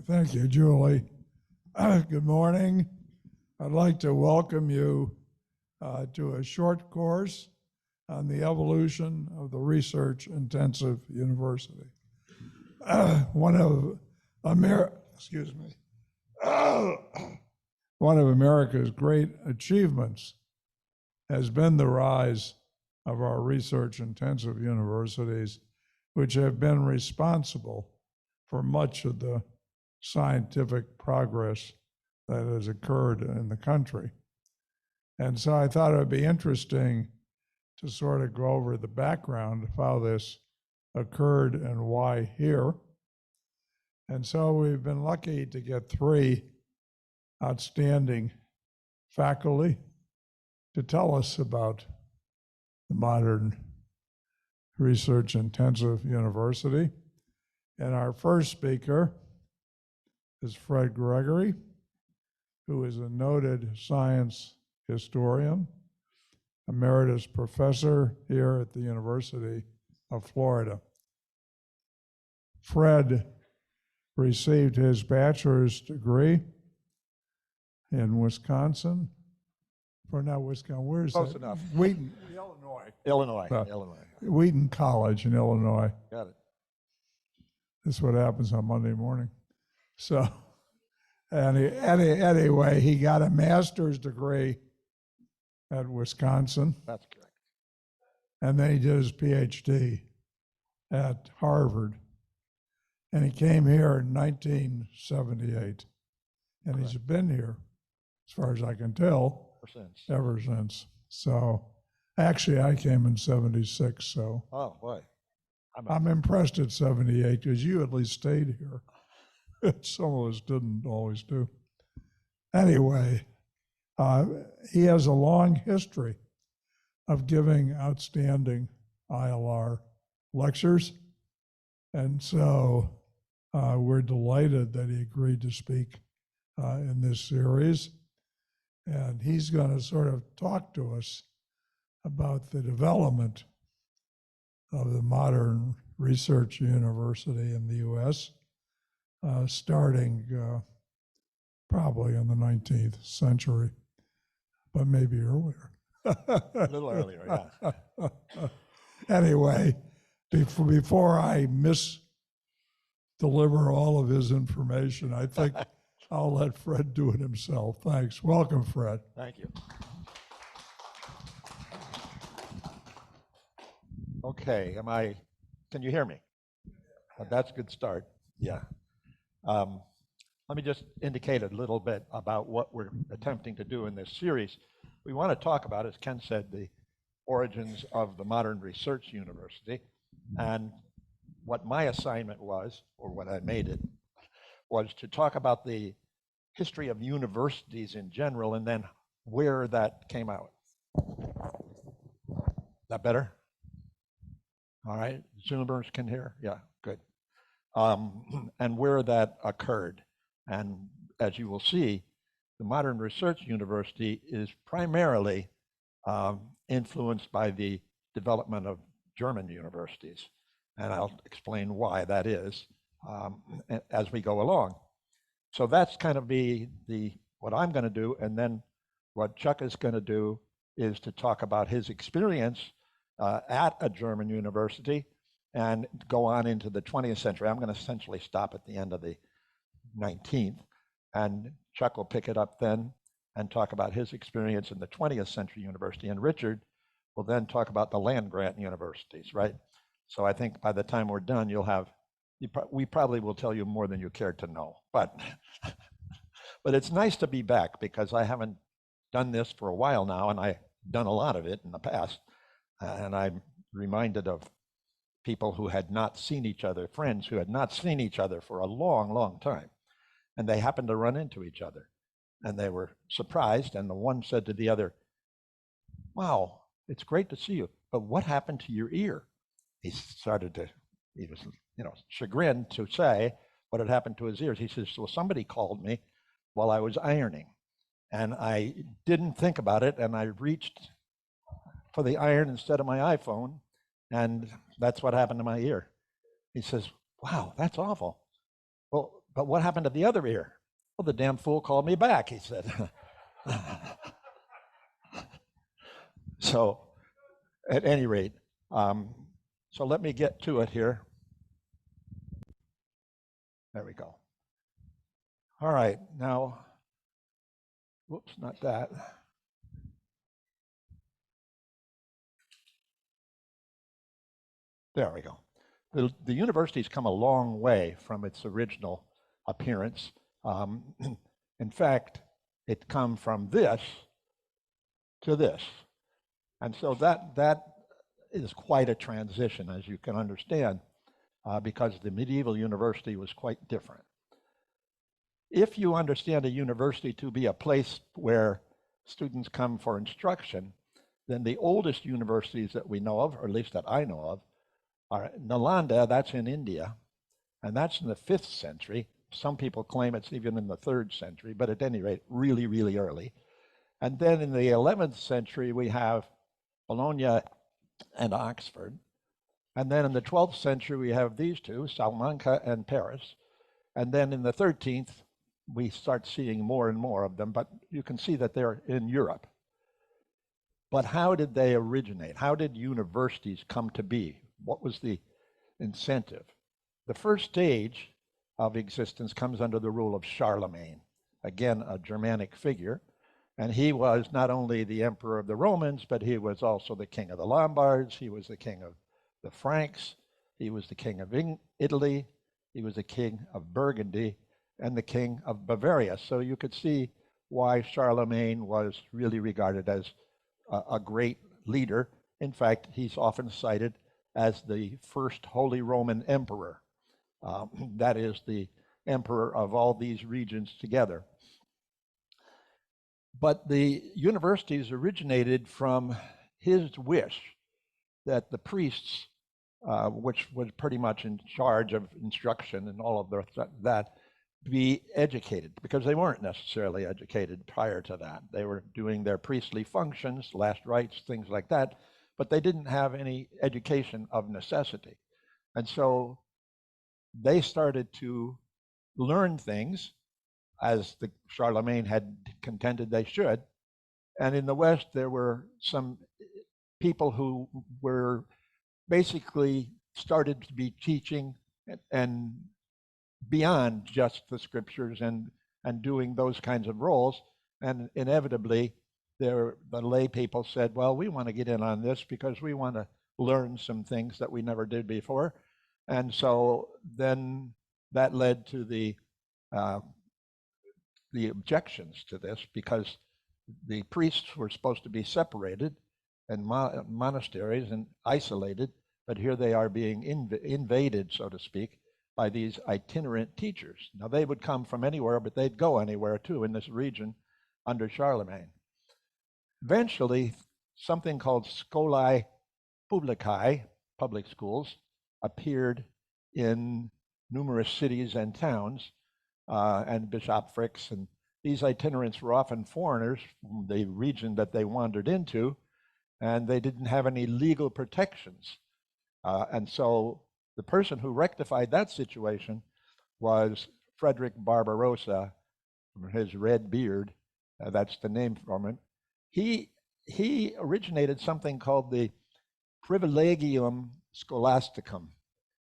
Thank you, Julie. Good morning. I'd like to welcome you to a short course on the evolution of the research-intensive university. One of America's great achievements has been the rise of our research-intensive universities, which have been responsible for much of the scientific progress that has occurred in the country. And so I thought it would be interesting to sort of go over the background of how this occurred and why here. And so we've been lucky to get three outstanding faculty to tell us about the modern research-intensive university. And our first speaker is Fred Gregory, who is a noted science historian, emeritus professor here at the University of Florida. Fred received his bachelor's degree in Wisconsin. Where's Close that? enough. Wheaton, Illinois. Wheaton College in Illinois. Got it. This is what happens on Monday morning. So anyway, he got a master's degree at Wisconsin, That's correct. and then he did his PhD at Harvard. And he came here in 1978. And he's been here, as far as I can tell, ever since. So actually, I came in 76, so. Oh, boy. I'm impressed at 78 because you at least stayed here. Some of us didn't always do. Anyway, he has a long history of giving outstanding ILR lectures. And so we're delighted that he agreed to speak in this series. And he's going to sort of talk to us about the development of the modern research university in the U.S., starting probably in the 19th century, but maybe earlier. A little earlier, yeah. Anyway, before I misdeliver all of his information, I think I'll let Fred do it himself. Thanks. Welcome, Fred. Thank you. Okay, can you hear me? That's a good start, yeah. Let me just indicate a little bit about what we're attempting to do in this series. We want to talk about, as Ken said, the origins of the modern research university. And what my assignment was, or what I made it, was to talk about the history of universities in general and then where that came out. That better? All right, Zoomers can hear? Yeah, good. And where that occurred. And as you will see, the modern research university is primarily influenced by the development of German universities. And I'll explain why that is as we go along. So that's kind of what I'm going to do. And then what Chuck is going to do is to talk about his experience at a German university and go on into the 20th century. I'm going to essentially stop at the end of the 19th, and Chuck will pick it up then and talk about his experience in the 20th century university, and Richard will then talk about the land-grant universities, right? So I think by the time we're done, we probably will tell you more than you care to know, but it's nice to be back because I haven't done this for a while now, and I've done a lot of it in the past. And I'm reminded of people who had not seen each other, friends who had not seen each other for a long, long time. And they happened to run into each other. And they were surprised. And the one said to the other, "Wow, it's great to see you. But what happened to your ear?" He was, chagrined to say what had happened to his ears. He says, "Well, somebody called me while I was ironing. And I didn't think about it. And I reached for the iron instead of my iPhone, and that's what happened to my ear." He says, "Wow, that's awful." Well, but what happened to the other ear? Well, the damn fool called me back, he said. So at any rate, so let me get to it here. There we go. All right, now, whoops, not that. There we go. The university's come a long way from its original appearance. In fact, it come from this to this. And so that is quite a transition, as you can understand, because the medieval university was quite different. If you understand a university to be a place where students come for instruction, then the oldest universities that we know of, or at least that I know of, are Nalanda, that's in India, and that's in the 5th century. Some people claim it's even in the 3rd century, but at any rate, really, really early. And then in the 11th century, we have Bologna and Oxford. And then in the 12th century, we have these two, Salamanca and Paris. And then in the 13th, we start seeing more and more of them, but you can see that they're in Europe. But how did they originate? How did universities come to be? What was the incentive? The first stage of existence comes under the rule of Charlemagne, again, a Germanic figure. And he was not only the emperor of the Romans, but he was also the king of the Lombards. He was the king of the Franks. He was the king of Italy. He was the king of Burgundy and the king of Bavaria. So you could see why Charlemagne was really regarded as a great leader. In fact, he's often cited as the first Holy Roman Emperor. That is the emperor of all these regions together. But the universities originated from his wish that the priests, which was pretty much in charge of instruction and all of that, be educated, because they weren't necessarily educated prior to that. They were doing their priestly functions, last rites, things like that, but they didn't have any education of necessity. And so they started to learn things, as the Charlemagne had contended they should. And in the West, there were some people who were basically started to be teaching and beyond just the scriptures and doing those kinds of roles. And inevitably, the lay people said, well, we want to get in on this because we want to learn some things that we never did before. And so then that led to the objections to this, because the priests were supposed to be separated in monasteries and isolated, but here they are being invaded, so to speak, by these itinerant teachers. Now, they would come from anywhere, but they'd go anywhere too in this region under Charlemagne. Eventually, something called scholae publicae, public schools, appeared in numerous cities and towns, and bishoprics, and these itinerants were often foreigners from the region that they wandered into, and they didn't have any legal protections. And so the person who rectified that situation was Frederick Barbarossa, from his red beard. That's the name for him. He originated something called the Privilegium Scholasticum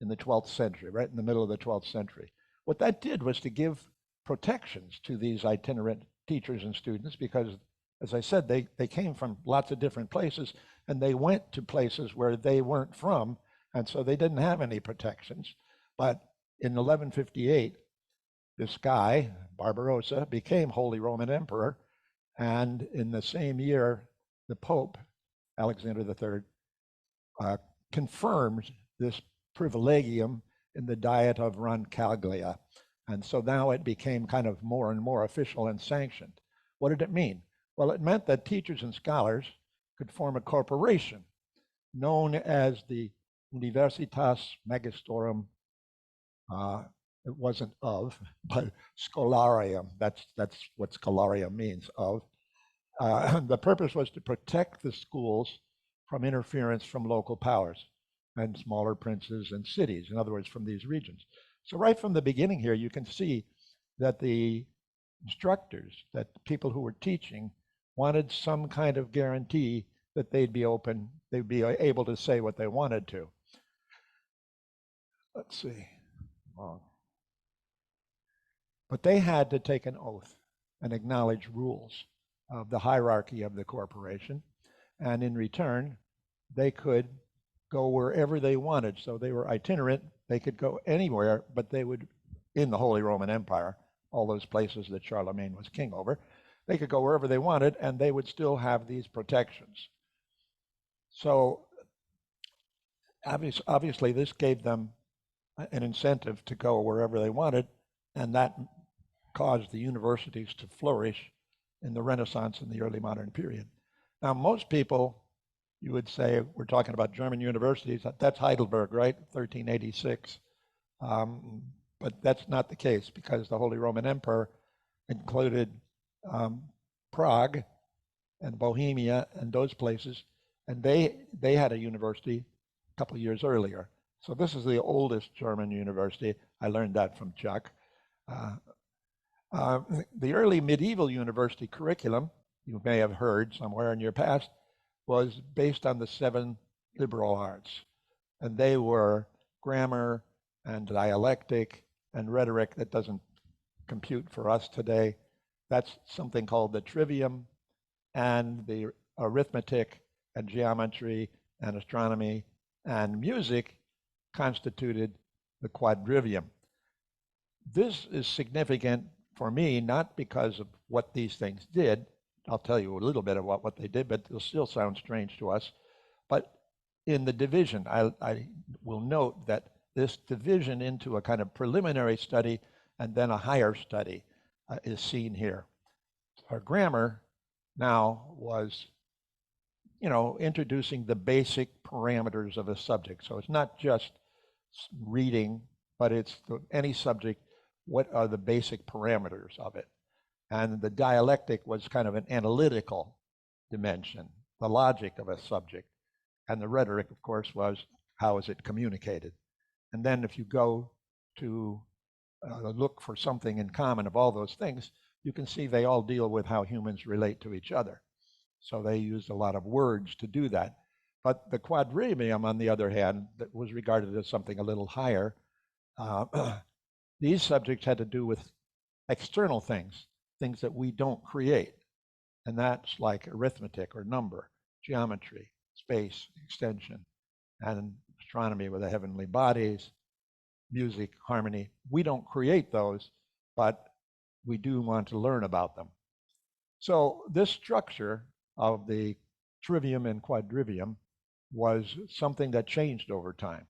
in the 12th century, right in the middle of the 12th century. What that did was to give protections to these itinerant teachers and students, because, as I said, they came from lots of different places, and they went to places where they weren't from, and so they didn't have any protections. But in 1158, this guy, Barbarossa, became Holy Roman Emperor, and in the same year, the Pope, Alexander III, confirmed this privilegium in the Diet of Roncaglia. And so now it became kind of more and more official and sanctioned. What did it mean? Well, it meant that teachers and scholars could form a corporation known as the Universitas Magistrorum. It wasn't of, but Scholarium. That's what Scholarium means, of. The purpose was to protect the schools from interference from local powers and smaller princes and cities, in other words, from these regions. So right from the beginning here, you can see that the instructors, that the people who were teaching, wanted some kind of guarantee that they'd be able to say what they wanted to. Let's see. Wrong. But they had to take an oath and acknowledge rules of the hierarchy of the corporation. And in return, they could go wherever they wanted. So they were itinerant. They could go anywhere, but they would, in the Holy Roman Empire, all those places that Charlemagne was king over, they could go wherever they wanted, and they would still have these protections. So obviously, this gave them an incentive to go wherever they wanted, and that caused the universities to flourish in the Renaissance and the early modern period. Now, most people, you would say, we're talking about German universities, that's Heidelberg, right? 1386. But that's not the case, because the Holy Roman Empire included Prague and Bohemia and those places, and they had a university a couple of years earlier. So this is the oldest German university. I learned that from Chuck. The early medieval university curriculum, you may have heard somewhere in your past, was based on the 7 liberal arts. And they were grammar and dialectic and rhetoric. That doesn't compute for us today. That's something called the trivium, and the arithmetic and geometry and astronomy and music constituted the quadrivium. This is significant for me, not because of what these things did. I'll tell you a little bit about what they did, but it'll still sound strange to us. But in the division, I will note that this division into a kind of preliminary study and then a higher study is seen here. Our grammar now was, introducing the basic parameters of a subject. So it's not just reading, but it's any subject, what are the basic parameters of it? And the dialectic was kind of an analytical dimension, the logic of a subject. And the rhetoric, of course, was how is it communicated? And then if you go to look for something in common of all those things, you can see they all deal with how humans relate to each other. So they used a lot of words to do that. But the quadrivium, on the other hand, that was regarded as something a little higher, these subjects had to do with external things that we don't create. And that's like arithmetic or number, geometry, space, extension, and astronomy with the heavenly bodies, music, harmony. We don't create those, but we do want to learn about them. So this structure of the trivium and quadrivium was something that changed over time.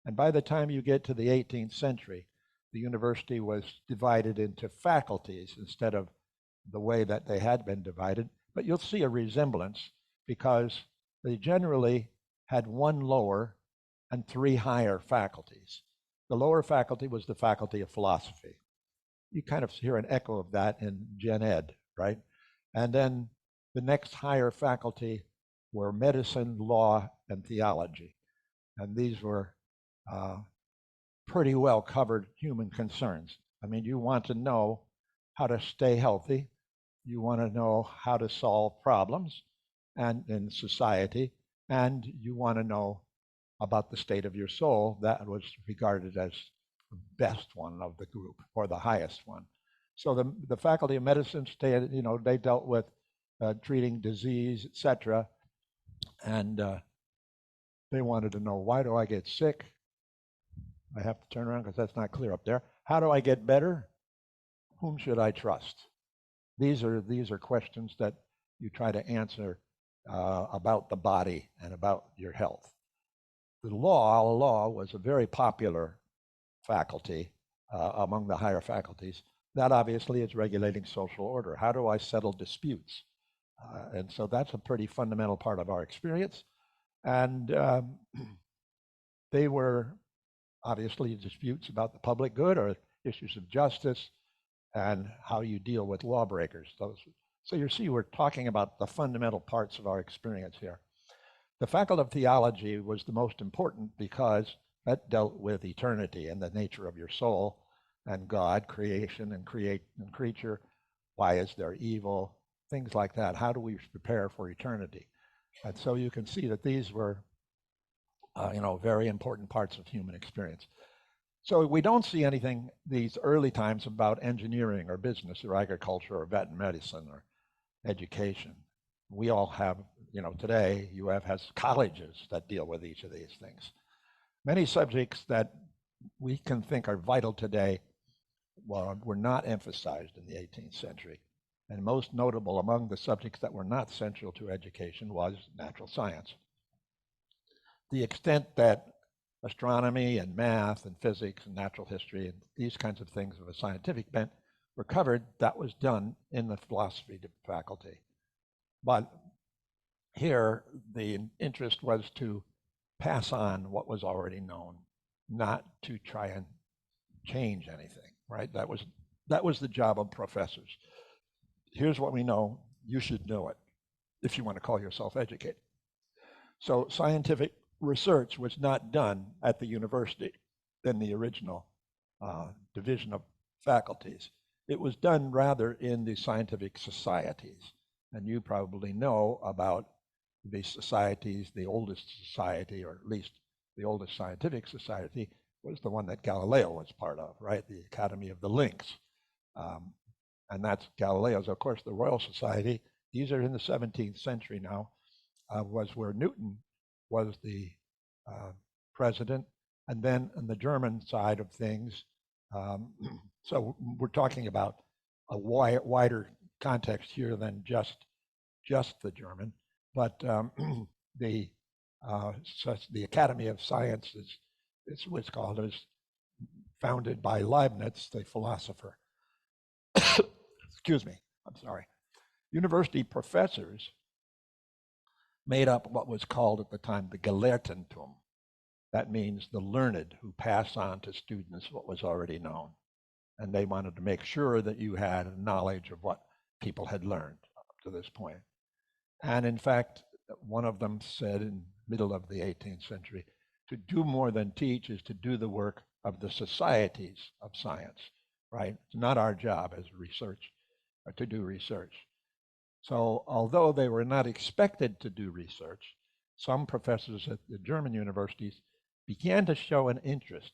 And by the time you get to the 18th century, the university was divided into faculties instead of the way that they had been divided. But you'll see a resemblance, because they generally had 1 lower and 3 higher faculties. The lower faculty was the faculty of philosophy. You kind of hear an echo of that in Gen Ed, right? And then the next higher faculty were medicine, law, and theology. And these were pretty well covered human concerns. I mean, you want to know how to stay healthy. You want to know how to solve problems and in society. And you want to know about the state of your soul. That was regarded as the best one of the group, or the highest one. So the faculty of medicine, they dealt with treating disease, etc. And they wanted to know, why do I get sick? I have to turn around because that's not clear up there. How do I get better? Whom should I trust? These are questions that you try to answer about the body and about your health. The law was a very popular faculty among the higher faculties. That obviously is regulating social order. How do I settle disputes? And so that's a pretty fundamental part of our experience. And they were obviously disputes about the public good or issues of justice and how you deal with lawbreakers. So you see, we're talking about the fundamental parts of our experience here. The faculty of theology was the most important because That dealt with eternity and the nature of your soul and God, creation and creature. Why is there evil? Things like that. How do we prepare for eternity? And so you can see that these were, very important parts of human experience. So we don't see anything these early times about engineering or business or agriculture or vet and medicine or education. We all have, today UF has colleges that deal with each of these things. Many subjects that we can think are vital today were not emphasized in the 18th century. And most notable among the subjects that were not central to education was natural science. The extent that astronomy and math and physics and natural history and these kinds of things of a scientific bent were covered, that was done in the philosophy faculty. But here, the interest was to pass on what was already known, not to try and change anything, right? That was the job of professors. Here's what we know, you should know it if you want to call yourself educated. So scientific research was not done at the university in the original division of faculties. It was done rather in the scientific societies. And you probably know about the societies. The oldest society, or at least the oldest scientific society, was the one that Galileo was part of, right? The Academy of the Links. And that's Galileo's, of course, the Royal Society. These are in the 17th century now, was where Newton was the president. And then on the German side of things, so we're talking about a wider context here than just the German, but the Academy of Sciences, it's what's called, is founded by Leibniz, the philosopher. Excuse me, I'm sorry. University professors made up what was called at the time the Gelehrtentum. That means the learned who pass on to students what was already known. And they wanted to make sure that you had knowledge of what people had learned up to this point. And in fact, one of them said in the middle of the 18th century, to do more than teach is to do the work of the societies of science, right? It's not our job as research, or to do research. So although they were not expected to do research, some professors at the German universities began to show an interest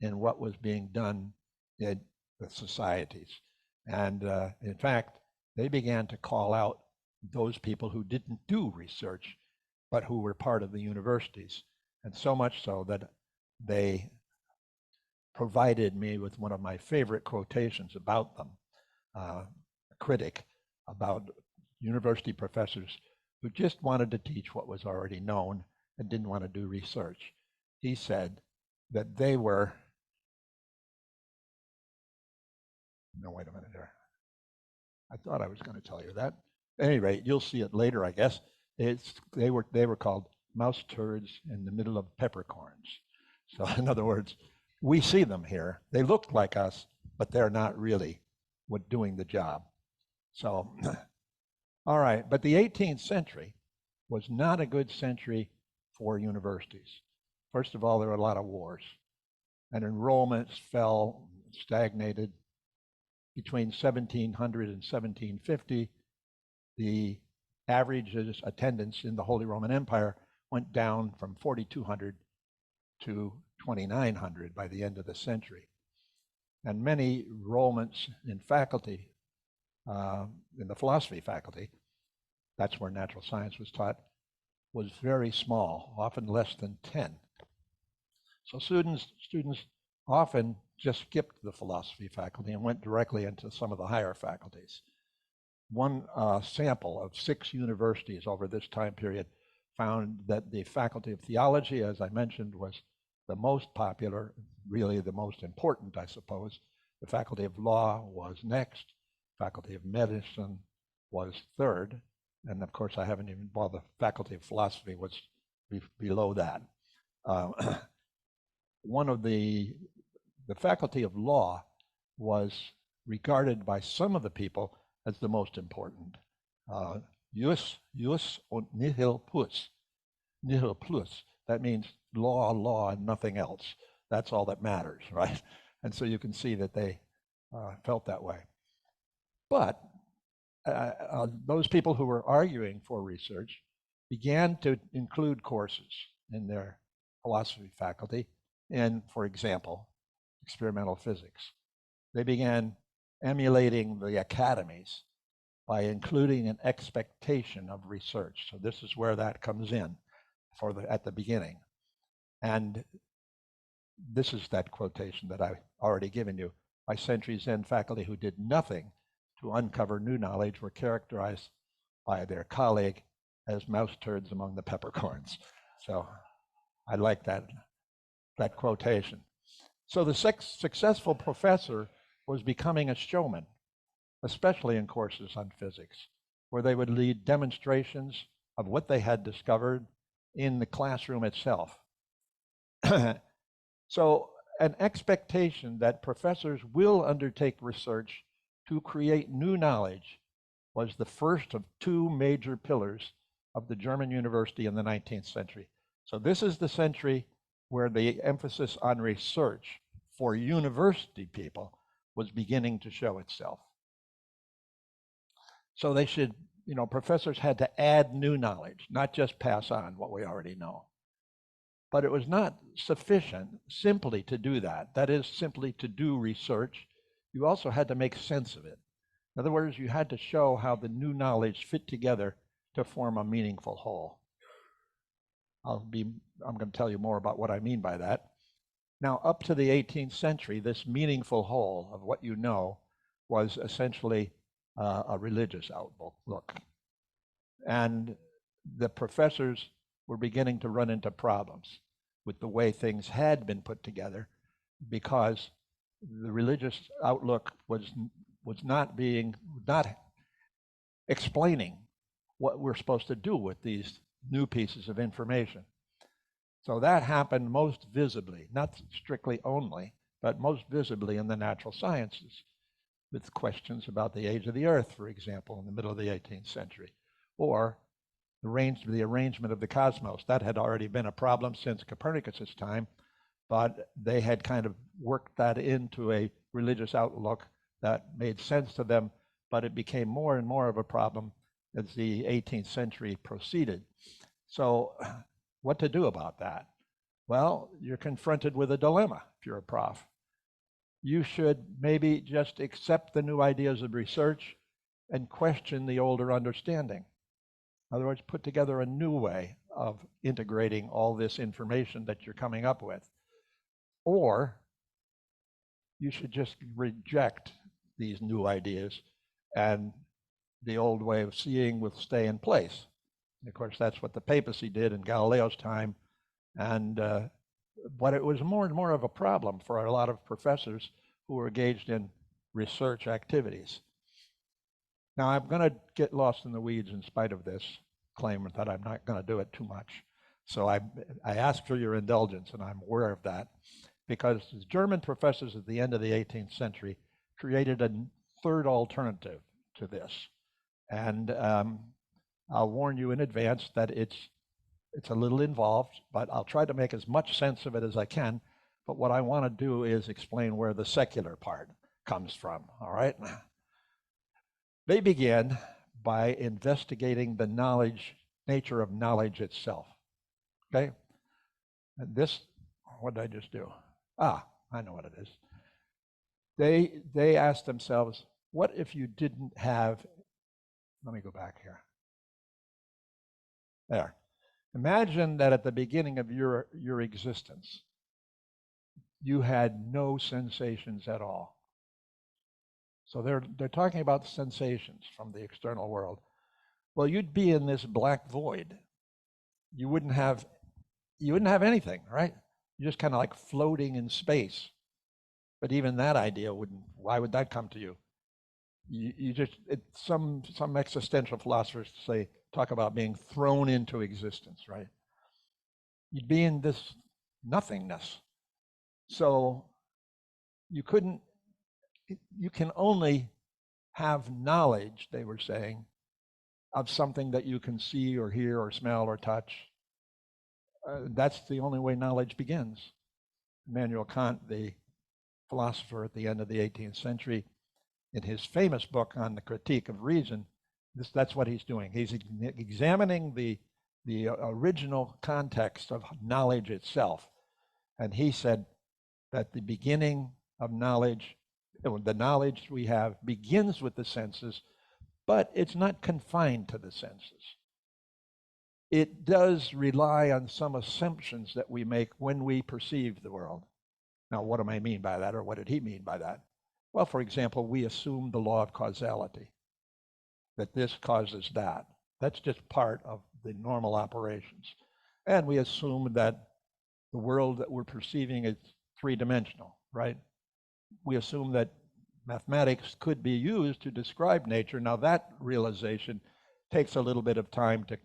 in what was being done in the societies. And in fact, they began to call out those people who didn't do research, but who were part of the universities. And so much so that they provided me with one of my favorite quotations about them, a critic about university professors who just wanted to teach what was already known and didn't want to do research. He said that they were, no, wait a minute here. I thought I was going to tell you that. At any rate, you'll see it later, I guess. They were called mouse turds in the middle of peppercorns. So in other words, we see them here. They look like us, but they're not really doing the job. So, all right, but the 18th century was not a good century for universities. First of all, there were a lot of wars, and enrollments fell, stagnated. Between 1700 and 1750, the average attendance in the Holy Roman Empire went down from 4,200 to 2,900 by the end of the century. And many enrollments in faculty, in the philosophy faculty, that's where natural science was taught, was very small, often less than 10. So students often just skipped the philosophy faculty and went directly into some of the higher faculties. One sample of 6 universities over this time period found that the faculty of theology, as I mentioned, was the most popular, really the most important, I suppose. The faculty of law was next. Faculty of medicine was third. And of course, I haven't even, well, the faculty of philosophy was below that. One of the faculty of law was regarded by some of the people as the most important. Jus und nihil plus. that means law, and nothing else. That's all that matters, right? And so you can see that they felt that way. But those people who were arguing for research began to include courses in their philosophy faculty in, for example, experimental physics. They began emulating the academies by including an expectation of research. So this is where that comes in at the beginning. And this is that quotation that I've already given you. By centuries then, faculty who did nothing to uncover new knowledge were characterized by their colleague as mouse turds among the peppercorns. So I like that quotation. So the successful professor was becoming a showman, especially in courses on physics, where they would lead demonstrations of what they had discovered in the classroom itself. So an expectation that professors will undertake research to create new knowledge was the first of two major pillars of the German university in the 19th century. So this is the century where the emphasis on research for university people was beginning to show itself. So they should, professors had to add new knowledge, not just pass on what we already know. But it was not sufficient simply to do that. That is, simply to do research. You also had to make sense of it. In other words, you had to show how the new knowledge fit together to form a meaningful whole. I'm going to tell you more about what I mean by that. Now, up to the 18th century, this meaningful whole of what you know was essentially a religious outlook. And the professors were beginning to run into problems with the way things had been put together, because the religious outlook was not explaining what we're supposed to do with these new pieces of information. So that happened most visibly, not strictly only, but most visibly in the natural sciences, with questions about the age of the Earth, for example, in the middle of the 18th century, or the arrangement of the cosmos. That had already been a problem since Copernicus's time, but they had kind of worked that into a religious outlook that made sense to them, but it became more and more of a problem as the 18th century proceeded. So what to do about that? Well, you're confronted with a dilemma if you're a prof. You should maybe just accept the new ideas of research and question the older understanding. In other words, put together a new way of integrating all this information that you're coming up with. Or you should just reject these new ideas, and the old way of seeing will stay in place. And of course, that's what the papacy did in Galileo's time. And but it was more and more of a problem for a lot of professors who were engaged in research activities. Now, I'm going to get lost in the weeds in spite of this claim that I'm not going to do it too much. So I ask for your indulgence, and I'm aware of that, because the German professors at the end of the 18th century created a third alternative to this. And I'll warn you in advance that it's a little involved, but I'll try to make as much sense of it as I can. But what I want to do is explain where the secular part comes from, all right? They began by investigating the nature of knowledge itself, okay? And this, what did I just do? I know what it is. They asked themselves, what if you didn't have, let me go back here. There. Imagine that at the beginning of your existence, you had no sensations at all. So they're talking about sensations from the external world. Well, you'd be in this black void. You wouldn't have anything, right? You're just kind of like floating in space. But even that idea why would that come to you? Some existential philosophers talk about being thrown into existence, right? You'd be in this nothingness. So you can only have knowledge, they were saying, of something that you can see or hear or smell or touch. That's the only way knowledge begins. Immanuel Kant, the philosopher at the end of the 18th century, in his famous book on the critique of reason, that's what he's doing. He's examining the original context of knowledge itself. And he said that the beginning of knowledge, the knowledge we have, begins with the senses, but it's not confined to the senses. It does rely on some assumptions that we make when we perceive the world. Now, what do I mean by that, or what did he mean by that? Well, for example, we assume the law of causality, that this causes that. That's just part of the normal operations. And we assume that the world that we're perceiving is three-dimensional, right? We assume that mathematics could be used to describe nature. Now, that realization takes a little bit of time to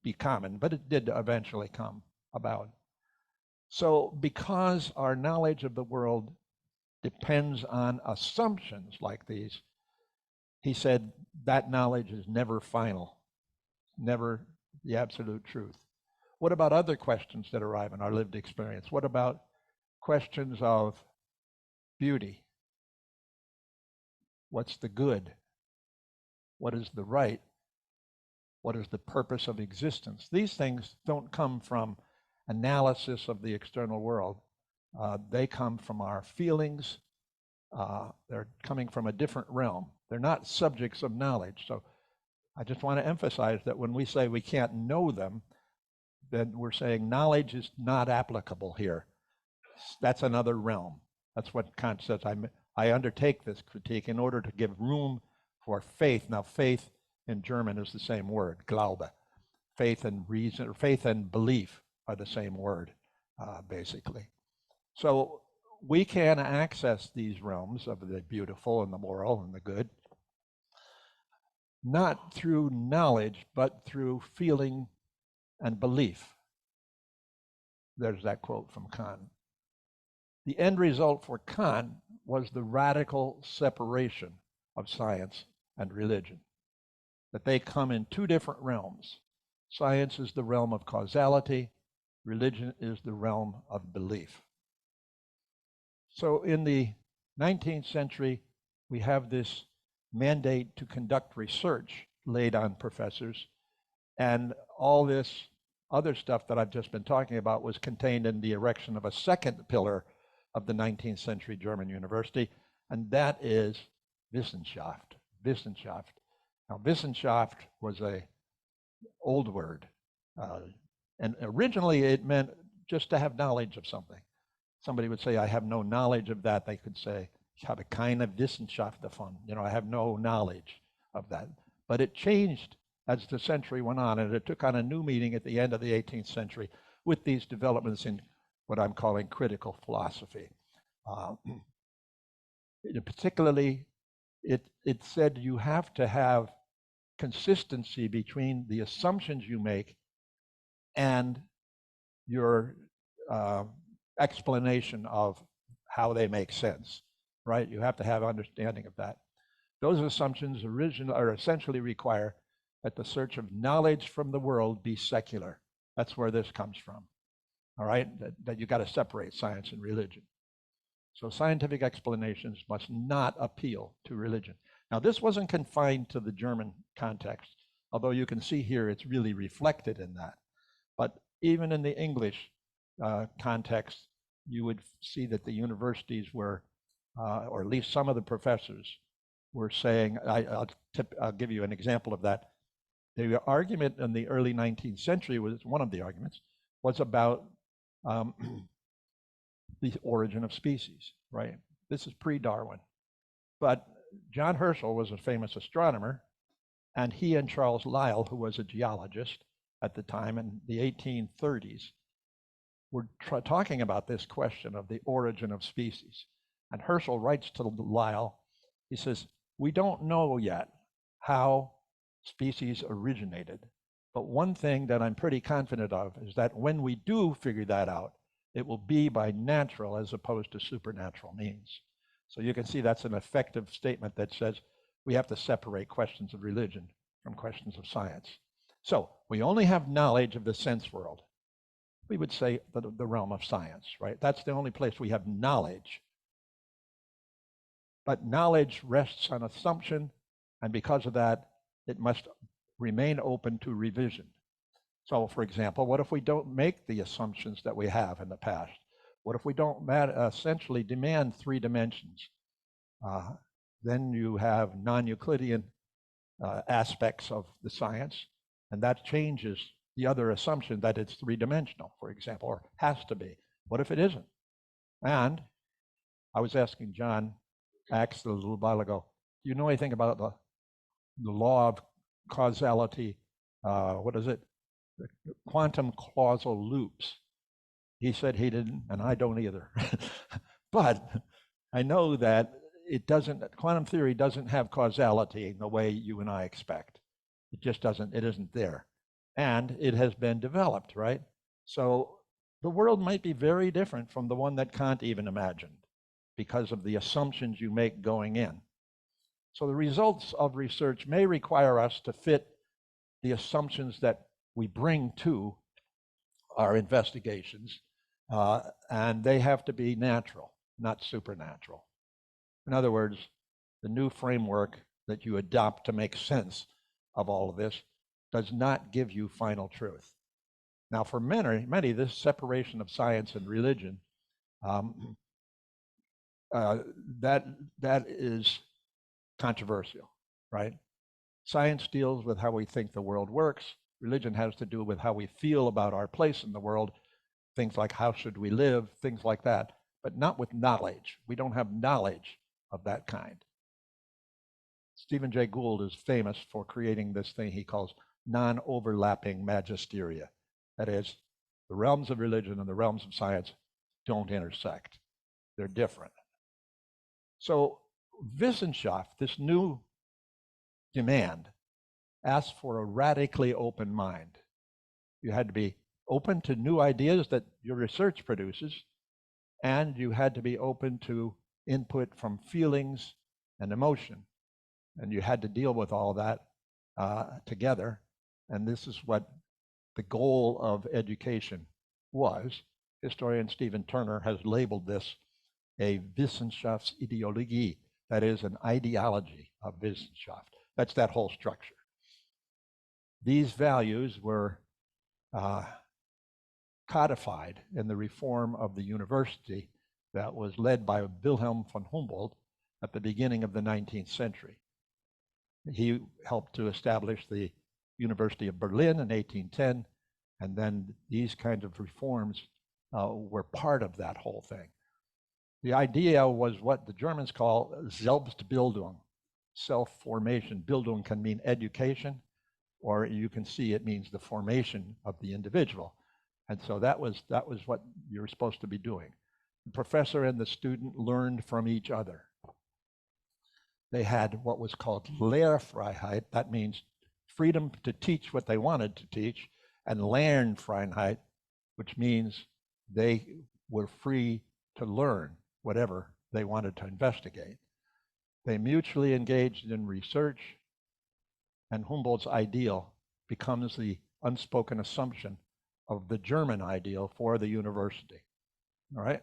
be common, but it did eventually come about. So because our knowledge of the world depends on assumptions like these, he said that knowledge is never final, never the absolute truth. What about other questions that arrive in our lived experience? What about questions of beauty? What's the good? What is the right? What is the purpose of existence? These things don't come from analysis of the external world. They come from our feelings. They're coming from a different realm. They're not subjects of knowledge. So I just want to emphasize that when we say we can't know them, then we're saying knowledge is not applicable here. That's another realm. That's what Kant says. I undertake this critique in order to give room for faith. Now, faith in German is the same word, Glaube. Faith and reason, or faith and belief are the same word, basically. So we can access these realms of the beautiful and the moral and the good, not through knowledge, but through feeling and belief. There's that quote from Kant. The end result for Kant was the radical separation of science and religion, that they come in two different realms. Science is the realm of causality, religion is the realm of belief. So in the 19th century, we have this mandate to conduct research laid on professors, and all this other stuff that I've just been talking about was contained in the erection of a second pillar of the 19th century German university, and that is Wissenschaft. Wissenschaft. Now, Wissenschaft was an old word, and originally it meant just to have knowledge of something. Somebody would say, I have no knowledge of that. They could say, ich habe keine Wissenschaft davon. I have no knowledge of that. But it changed as the century went on, and it took on a new meaning at the end of the 18th century with these developments in what I'm calling critical philosophy. Particularly, it said you have to have consistency between the assumptions you make and your explanation of how they make sense, right? You have to have understanding of that. Those assumptions essentially require that the search of knowledge from the world be secular. That's where this comes from, all right? That you got to separate science and religion. So scientific explanations must not appeal to religion. Now, this wasn't confined to the German context, although you can see here it's really reflected in that. But even in the English context, you would see that the universities were, or at least some of the professors were saying, I'll give you an example of that. The argument in the early 19th century was, one of the arguments, was about the origin of species, right? This is pre-Darwin. But John Herschel was a famous astronomer, and he and Charles Lyell, who was a geologist at the time in the 1830s, were talking about this question of the origin of species. And Herschel writes to Lyell, he says, we don't know yet how species originated, but one thing that I'm pretty confident of is that when we do figure that out, it will be by natural as opposed to supernatural means. So you can see that's an effective statement that says we have to separate questions of religion from questions of science. So we only have knowledge of the sense world. we would say the realm of science, right? That's the only place we have knowledge. But knowledge rests on assumption, and because of that, it must remain open to revision. So, for example, what if we don't make the assumptions that we have in the past? What if we don't essentially demand 3 dimensions? Then you have non-Euclidean aspects of the science, and that changes the other assumption that it's 3-dimensional, for example, or has to be. What if it isn't? And I was asking John Axe a little while ago, do you know anything about the law of causality? What is it? The quantum causal loops. He said he didn't, and I don't either. But I know that quantum theory doesn't have causality in the way you and I expect. It just doesn't, it isn't there. And it has been developed, right? So the world might be very different from the one that Kant even imagined because of the assumptions you make going in. So the results of research may require us to fit the assumptions that we bring to our investigations, and they have to be natural, not supernatural. In other words, the new framework that you adopt to make sense of all of this does not give you final truth. Now, for many, this separation of science and religion, that is controversial, right? Science deals with how we think the world works. Religion has to do with how we feel about our place in the world, things like how should we live, things like that, but not with knowledge. We don't have knowledge of that kind. Stephen Jay Gould is famous for creating this thing he calls non-overlapping magisteria. That is, the realms of religion and the realms of science don't intersect. They're different. So Wissenschaft, this new demand, asked for a radically open mind. You had to be open to new ideas that your research produces, and you had to be open to input from feelings and emotion. And you had to deal with all that together. And this is what the goal of education was. Historian Stephen Turner has labeled this a Wissenschaftsideologie, that is, an ideology of Wissenschaft. That's that whole structure. These values were codified in the reform of the university that was led by Wilhelm von Humboldt at the beginning of the 19th century. He helped to establish the University of Berlin in 1810, and then these kinds of reforms were part of that whole thing. The idea was what the Germans call Selbstbildung, self-formation. Bildung can mean education, or you can see it means the formation of the individual. And so that was what you were supposed to be doing. The professor and the student learned from each other. They had what was called Lehrfreiheit, that means freedom to teach what they wanted to teach, and Lernfreiheit, which means they were free to learn whatever they wanted to investigate. They mutually engaged in research, and Humboldt's ideal becomes the unspoken assumption of the German ideal for the university. All right?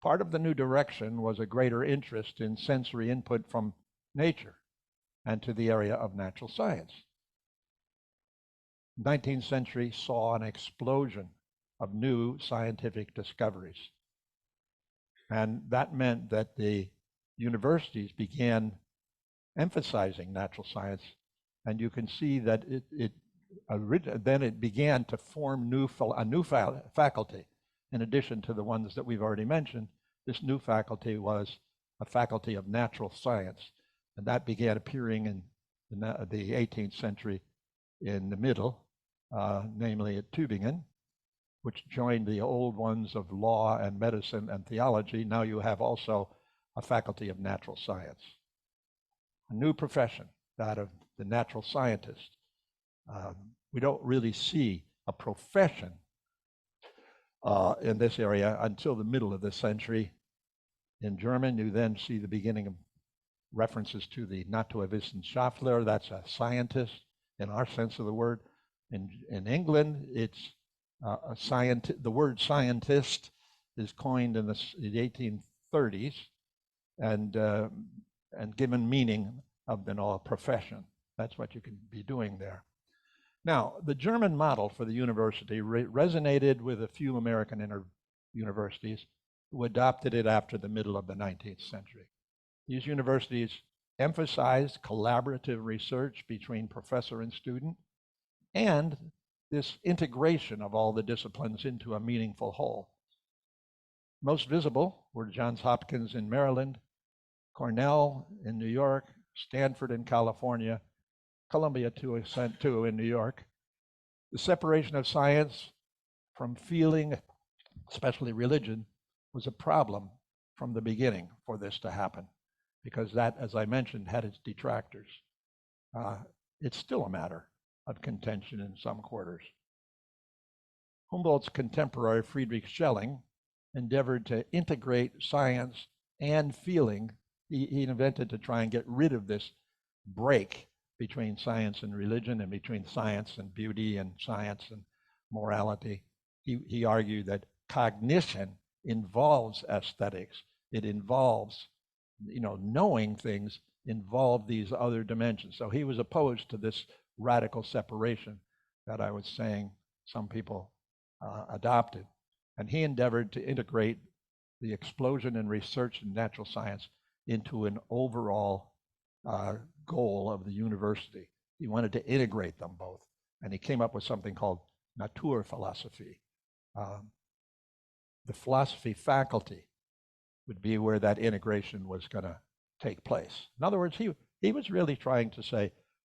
Part of the new direction was a greater interest in sensory input from nature and to the area of natural science. The 19th century saw an explosion of new scientific discoveries. And that meant that the universities began emphasizing natural science, and you can see that then it began to form a new faculty. In addition to the ones that we've already mentioned, this new faculty was a faculty of natural science, and that began appearing in the 18th century in the middle, namely at Tübingen, which joined the old ones of law and medicine and theology. Now you have also a faculty of natural science. A new profession, that of the natural scientist. We don't really see a profession in this area until the middle of this century. In German, you then see the beginning of references to the Naturwissenschaftler, that's a scientist in our sense of the word. In England, it's The word scientist is coined in the 1830s and given meaning of a profession. That's what you can be doing there. Now, the German model for the university resonated with a few American universities who adopted it after the middle of the 19th century. These universities emphasized collaborative research between professor and student and this integration of all the disciplines into a meaningful whole. Most visible were Johns Hopkins in Maryland, Cornell in New York, Stanford in California, Columbia too in New York. The separation of science from feeling, especially religion, was a problem from the beginning for this to happen, because that, as I mentioned, had its detractors. It's still a matter of contention in some quarters. Humboldt's contemporary Friedrich Schelling endeavored to integrate science and feeling. He invented to try and get rid of this break between science and religion and between science and beauty and science and morality. He argued that cognition involves aesthetics. It involves, knowing things involve these other dimensions. So he was opposed to this radical separation that I was saying some people adopted. And he endeavored to integrate the explosion in research in natural science into an overall goal of the university. He wanted to integrate them both. And he came up with something called Naturphilosophie. The philosophy faculty would be where that integration was going to take place. In other words, he was really trying to say,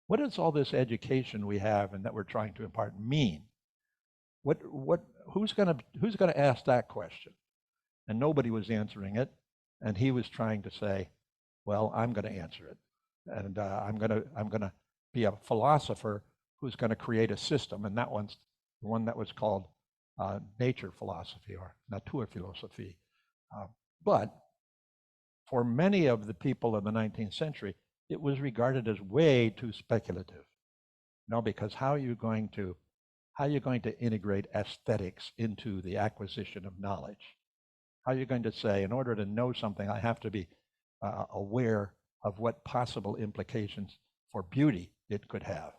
what does all this education we have and that we're trying to impart mean? Who's going to ask that question? And nobody was answering it, and he was trying to say, well, I'm going to answer it, and I'm going to be a philosopher who's going to create a system, and that one's the one that was called nature philosophy or Naturphilosophie. But for many of the people of the 19th century, it was regarded as way too speculative. Because how are you going to integrate aesthetics into the acquisition of knowledge? How are you going to say, in order to know something, I have to be aware of what possible implications for beauty it could have?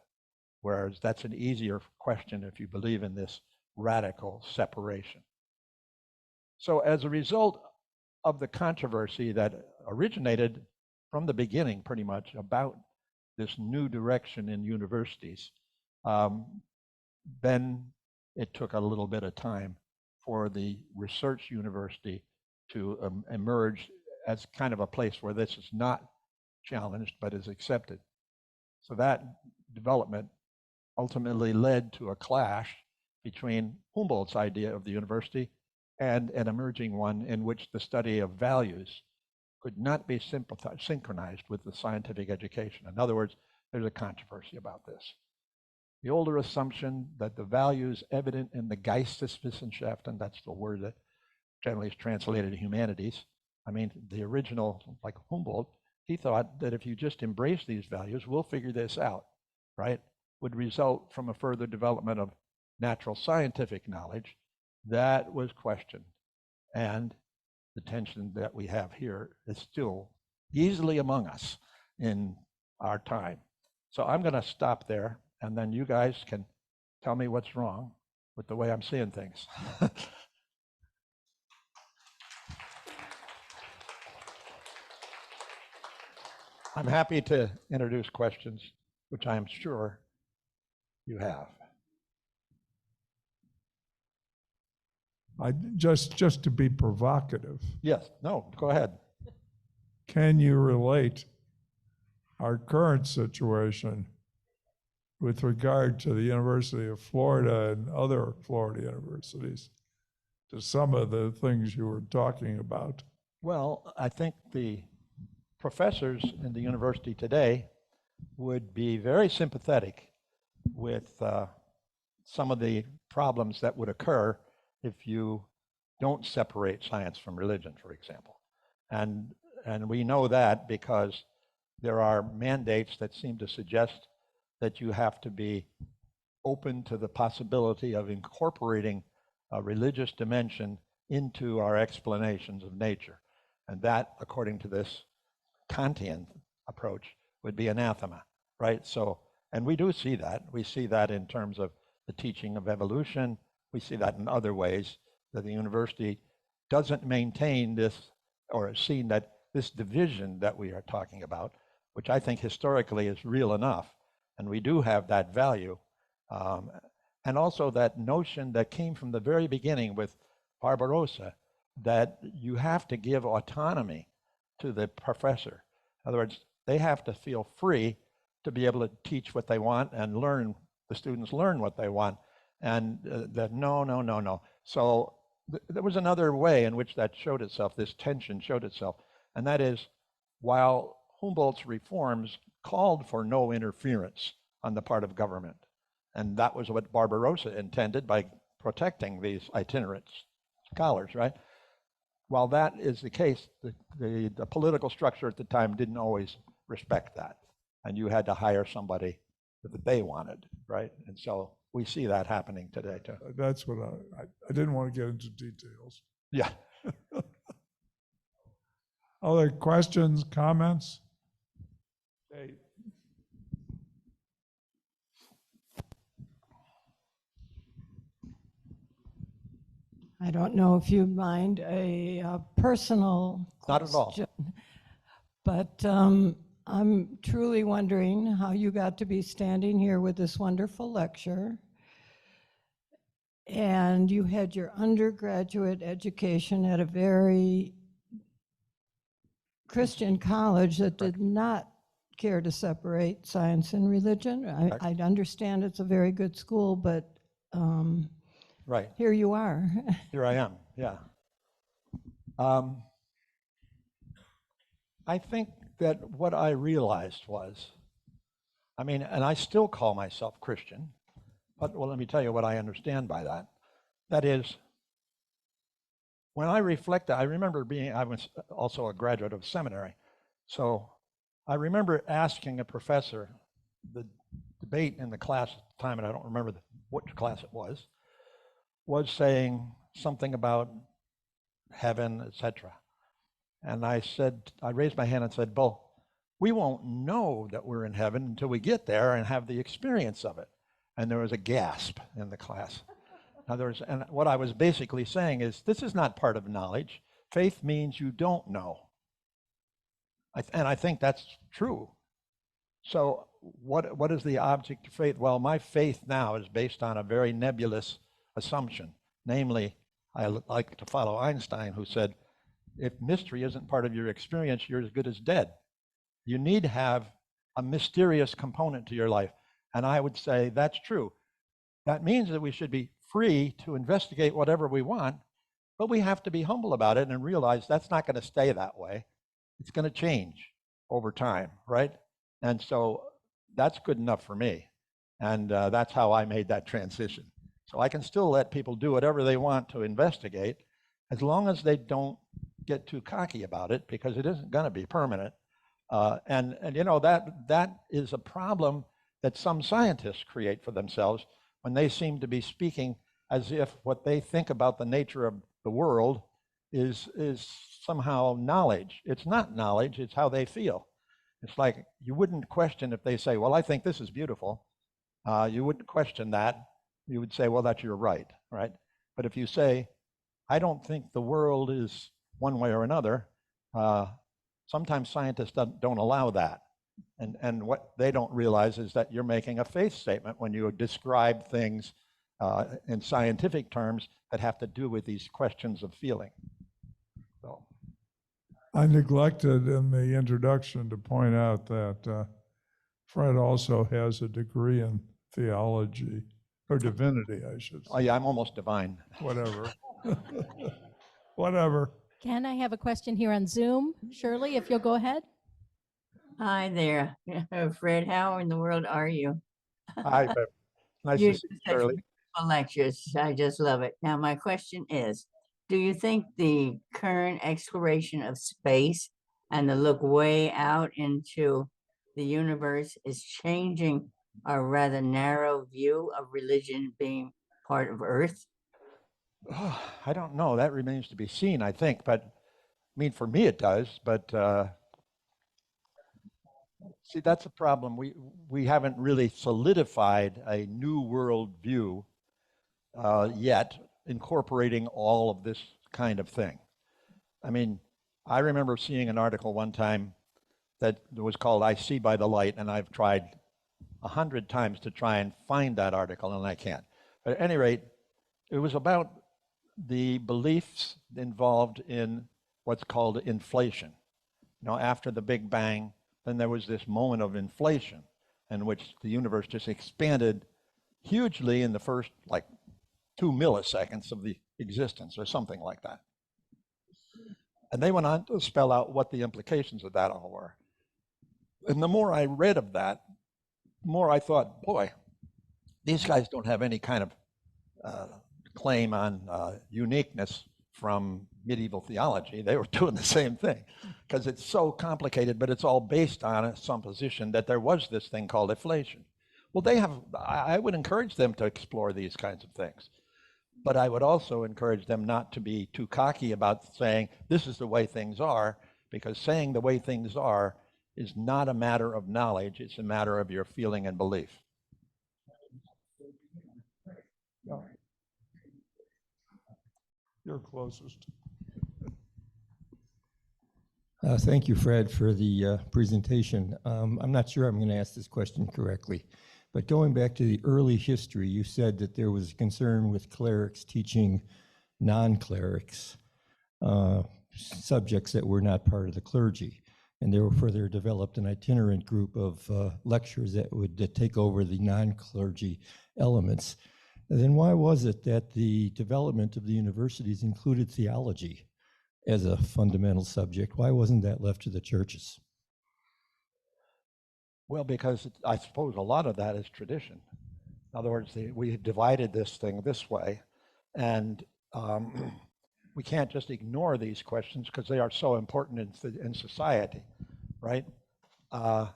Whereas that's an easier question if you believe in this radical separation. So as a result of the controversy that originated from the beginning pretty much about this new direction in universities, then it took a little bit of time for the research university to emerge as kind of a place where this is not challenged but is accepted. So that development ultimately led to a clash between Humboldt's idea of the university and an emerging one in which the study of values could not be synchronized with the scientific education. In other words, there's a controversy about this. The older assumption that the values evident in the Geisteswissenschaften, that's the word that generally is translated to humanities. I mean, the original, like Humboldt, he thought that if you just embrace these values, we'll figure this out, right? Would result from a further development of natural scientific knowledge. That was questioned. And the tension that we have here is still easily among us in our time. So I'm going to stop there, and then you guys can tell me what's wrong with the way I'm seeing things. I'm happy to introduce questions, which I am sure you have. Just to be provocative. Yes, no, go ahead. Can you relate our current situation with regard to the University of Florida and other Florida universities to some of the things you were talking about? Well, I think the professors in the university today would be very sympathetic with some of the problems that would occur if you don't separate science from religion, for example. And we know that because there are mandates that seem to suggest that you have to be open to the possibility of incorporating a religious dimension into our explanations of nature. And that, according to this Kantian approach, would be anathema, right? So, and we do see that. We see that in terms of the teaching of evolution. We see that in other ways, that the university doesn't maintain this, or has seen that this division that we are talking about, which I think historically is real enough, and we do have that value, and also that notion that came from the very beginning with Barbarossa, that you have to give autonomy to the professor. In other words, they have to feel free to be able to teach what they want and learn, the students learn what they want. And that no. So there was another way in which that showed itself, this tension showed itself. And that is, while Humboldt's reforms called for no interference on the part of government, and that was what Barbarossa intended by protecting these itinerant scholars, right? While that is the case, the political structure at the time didn't always respect that. And you had to hire somebody that they wanted, right? And so we see that happening today too. That's what I didn't want to get into details. Yeah. Other questions, comments? Hey. I don't know if you mind a personal Not at all. question, but I'm truly wondering how you got to be standing here with this wonderful lecture. And you had your undergraduate education at a very Christian college that did not care to separate science and religion. I understand it's a very good school, but right. Here you are. Here I am, yeah. I think that what I realized was, I mean, and I still call myself Christian, but well, let me tell you what I understand by that. That is, when I reflect, I remember I was also a graduate of seminary, so I remember asking a professor, the debate in the class at the time, and I don't remember which class it was saying something about heaven, etc. And I raised my hand and said, well, we won't know that we're in heaven until we get there and have the experience of it. And there was a gasp in the class. And what I was basically saying is, this is not part of knowledge. Faith means you don't know. And I think that's true. So what is the object of faith? Well, my faith now is based on a very nebulous assumption. Namely, I like to follow Einstein, who said, if mystery isn't part of your experience, you're as good as dead. You need to have a mysterious component to your life. And I would say that's true. That means that we should be free to investigate whatever we want, but we have to be humble about it and realize that's not going to stay that way. It's going to change over time, right? And so that's good enough for me. And that's how I made that transition. So I can still let people do whatever they want to investigate, as long as they don't get too cocky about it, because it isn't going to be permanent. And you know, that is a problem that some scientists create for themselves when they seem to be speaking as if what they think about the nature of the world is somehow knowledge. It's not knowledge, it's how they feel. It's like, you wouldn't question if they say, well, I think this is beautiful. You wouldn't question that. You would say, well, that's your right? But if you say, I don't think the world is one way or another, sometimes scientists don't allow that. And what they don't realize is that you're making a faith statement when you describe things in scientific terms that have to do with these questions of feeling. So. I neglected in the introduction to point out that Fred also has a degree in theology, or divinity, I should say. Oh yeah, I'm almost divine. Whatever. Whatever. Can I have a question here on Zoom? Shirley, if you'll go ahead. Hi there, Fred. How in the world are you? Hi, Bev. Nice You to see do you, such Shirley. beautiful lectures. I just love it. Now, my question is, do you think the current exploration of space and the look way out into the universe is changing or rather narrow view of religion being part of Earth? I don't know. That remains to be seen, I think. But I mean, for me, it does. But see, that's a problem. We haven't really solidified a new world view yet, incorporating all of this kind of thing. I mean, I remember seeing an article one time that was called "I See by the Light," and I've tried 100 times to try and find that article, and I can't. But at any rate, it was about the beliefs involved in what's called inflation. You know, after the Big Bang, then there was this moment of inflation in which the universe just expanded hugely in the first, like, 2 milliseconds of the existence or something like that. And they went on to spell out what the implications of that all were. And the more I read of that, the more I thought, boy, these guys don't have any kind of claim on uniqueness from medieval theology. They were doing the same thing because it's so complicated, but it's all based on a supposition that there was this thing called inflation. Well, I would encourage them to explore these kinds of things. But I would also encourage them not to be too cocky about saying, this is the way things are, because saying the way things are is not a matter of knowledge, it's a matter of your feeling and belief. You're closest. Thank you, Fred, for the presentation. I'm not sure I'm going to ask this question correctly, but going back to the early history, you said that there was concern with clerics teaching non-clerics subjects that were not part of the clergy, and therefore there developed an itinerant group of lectures that would take over the non-clergy elements. And then why was it that the development of the universities included theology as a fundamental subject? Why wasn't that left to the churches? Well, because I suppose a lot of that is tradition. In other words, we divided this thing this way, and we can't just ignore these questions because they are so important in society, right? And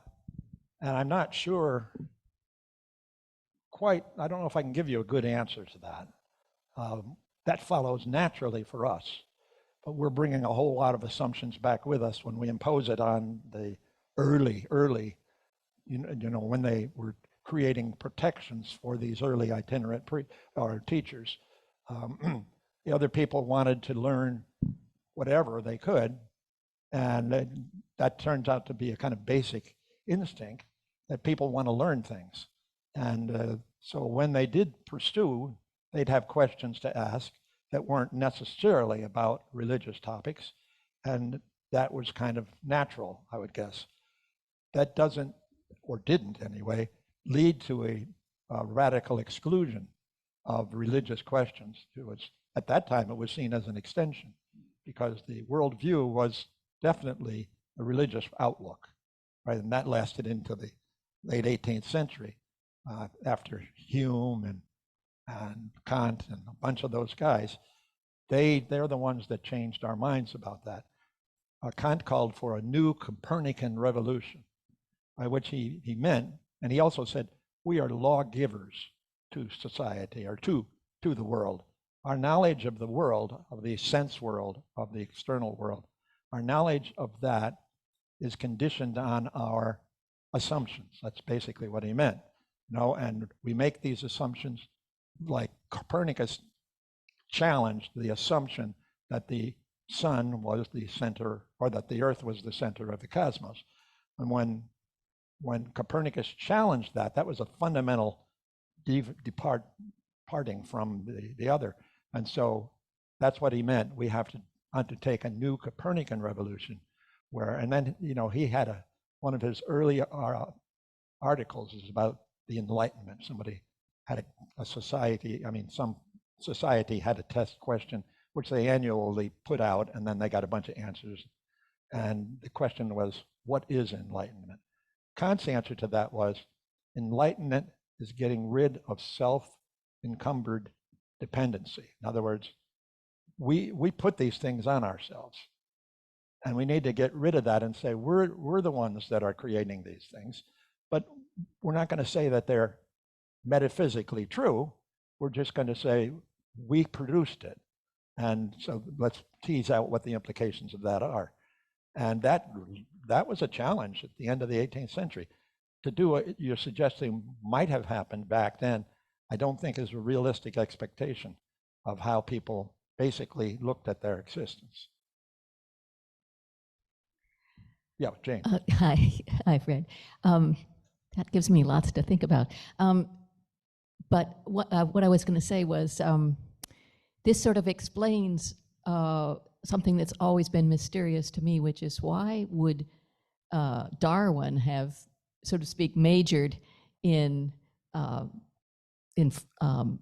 I'm not sure quite, I don't know if I can give you a good answer to that. That follows naturally for us, but we're bringing a whole lot of assumptions back with us when we impose it on the early, you know, when they were creating protections for these early itinerant teachers. The other people wanted to learn whatever they could, and that turns out to be a kind of basic instinct that people want to learn things. And so when they did pursue, they'd have questions to ask that weren't necessarily about religious topics, and that was kind of natural, I would guess. That doesn't, or didn't anyway, lead to a radical exclusion of religious questions. At that time, it was seen as an extension because the worldview was definitely a religious outlook, right? And that lasted into the late 18th century after Hume and Kant and a bunch of those guys. They're the ones that changed our minds about that. Kant called for a new Copernican revolution, by which he meant, and he also said, we are lawgivers to society or to the world. Our knowledge of the world, of the sense world, of the external world, our knowledge of that is conditioned on our assumptions. That's basically what he meant. You know, and we make these assumptions, like Copernicus challenged the assumption that the sun was the center, or that the earth was the center of the cosmos. And when Copernicus challenged that, that was a fundamental departing from the other. And so that's what he meant. We have to undertake a new Copernican revolution and then, you know, he had one of his early articles is about the Enlightenment. Somebody had some society had a test question, which they annually put out, and then they got a bunch of answers. And the question was, what is enlightenment? Kant's answer to that was, enlightenment is getting rid of self-encumbered dependency. In other words, we put these things on ourselves, and we need to get rid of that and say, we're the ones that are creating these things, but we're not going to say that they're metaphysically true. We're just going to say we produced it. And so let's tease out what the implications of that are. And that was a challenge at the end of the 18th century. To do what you're suggesting might have happened back then, I don't think is a realistic expectation of how people basically looked at their existence. Yeah, Jane. Hi, Fred. That gives me lots to think about. But what I was going to say was this sort of explains something that's always been mysterious to me, which is why would Darwin have, so to speak, majored in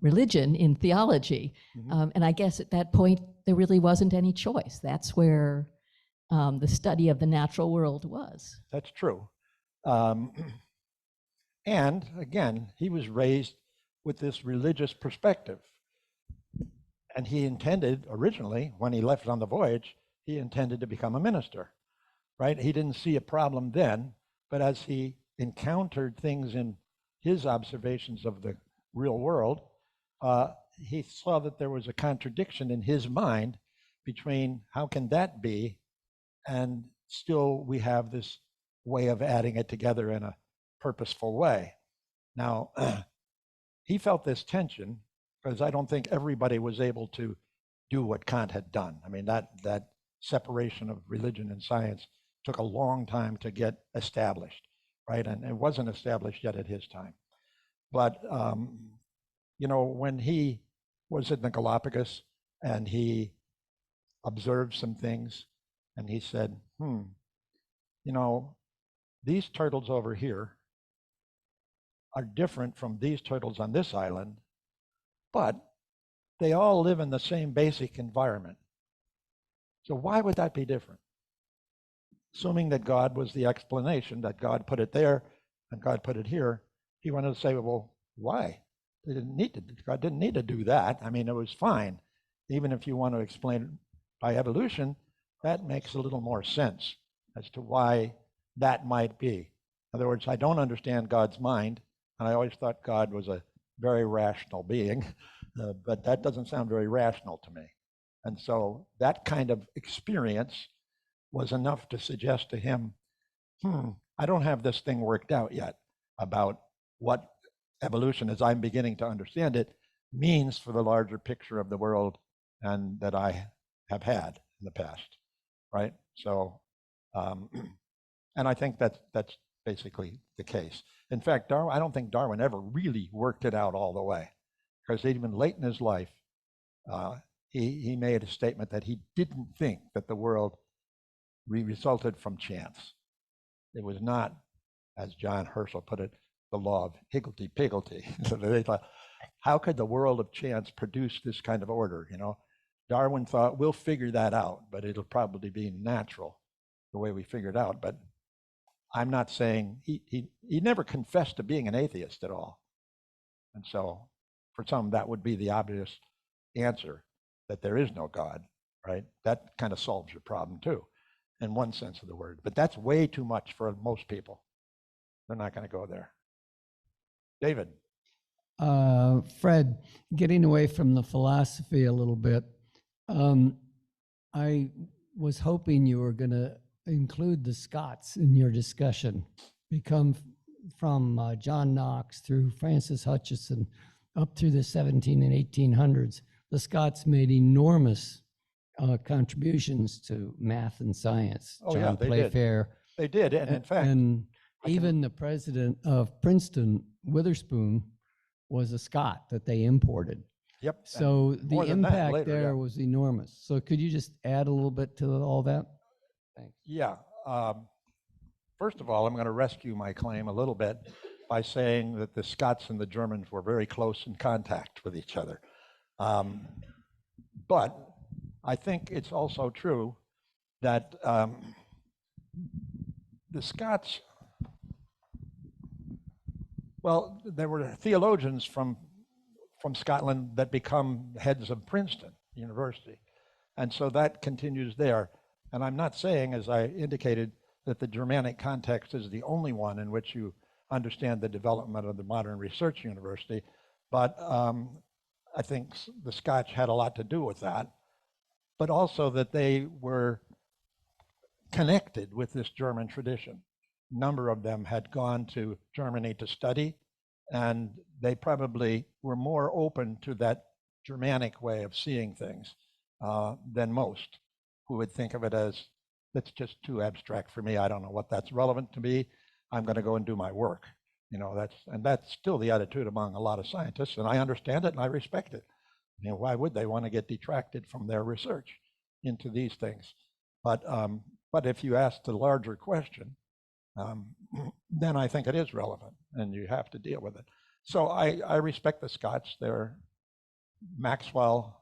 religion, in theology? Mhm. And I guess at that point, there really wasn't any choice. That's where the study of the natural world was. That's true. And again, he was raised with this religious perspective. And he intended originally, when he left on the voyage, he intended to become a minister, right? He didn't see a problem then, but as he encountered things in his observations of the real world, he saw that there was a contradiction in his mind between how can that be, and still we have this way of adding it together in a purposeful way. Now, he felt this tension because I don't think everybody was able to do what Kant had done. I mean, that separation of religion and science took a long time to get established, right? And it wasn't established yet at his time. But, you know, when he was in the Galapagos and he observed some things and he said, you know, these turtles over here are different from these turtles on this island, but they all live in the same basic environment. So why would that be different? Assuming that God was the explanation, that God put it there and God put it here, he wanted to say, well, why? God didn't need to do that. I mean, it was fine. Even if you want to explain it by evolution, that makes a little more sense as to why that might be. In other words, I don't understand God's mind, and I always thought God was a very rational being, but that doesn't sound very rational to me. And so that kind of experience was enough to suggest to him, I don't have this thing worked out yet about what evolution, as I'm beginning to understand it, means for the larger picture of the world and that I have had in the past, right? So, and I think that's basically the case. In fact, I don't think Darwin ever really worked it out all the way, because even late in his life, he made a statement that he didn't think that the world resulted from chance. It was not, as John Herschel put it, the law of higgledy-piggledy. So they thought, how could the world of chance produce this kind of order? You know, Darwin thought, we'll figure that out, but it'll probably be natural the way we figured out. But I'm not saying he never confessed to being an atheist at all. And so for some, that would be the obvious answer, that there is no God, right? That kind of solves your problem too, in one sense of the word. But that's way too much for most people. They're not going to go there. David. Fred, getting away from the philosophy a little bit, I was hoping you were going to include the Scots in your discussion. From John Knox through Francis Hutcheson up through the 17 and 1800s, the Scots made enormous contributions to math and science. Oh, John yeah, they Playfair. They did, and in fact, And even the president of Princeton, Witherspoon, was a Scot that they imported. yep. So the more than that impact later, there yeah. was enormous. So could you just add a little bit to all that? Thanks. Yeah. First of all, I'm going to rescue my claim a little bit by saying that the Scots and the Germans were very close in contact with each other. But I think it's also true that the Scots, well, there were theologians from Scotland that become heads of Princeton University. And so that continues there. And I'm not saying, as I indicated, that the Germanic context is the only one in which you understand the development of the modern research university. But I think the Scotch had a lot to do with that, but also that they were connected with this German tradition. A number of them had gone to Germany to study, and they probably were more open to that Germanic way of seeing things than most, who would think of it as, that's just too abstract for me. I don't know what that's relevant to me. I'm going to go and do my work. You know, that's still the attitude among a lot of scientists, and I understand it and I respect it. You know, why would they want to get detracted from their research into these things? But if you ask the larger question, then I think it is relevant, and you have to deal with it. So I respect the Scots. They're Maxwell,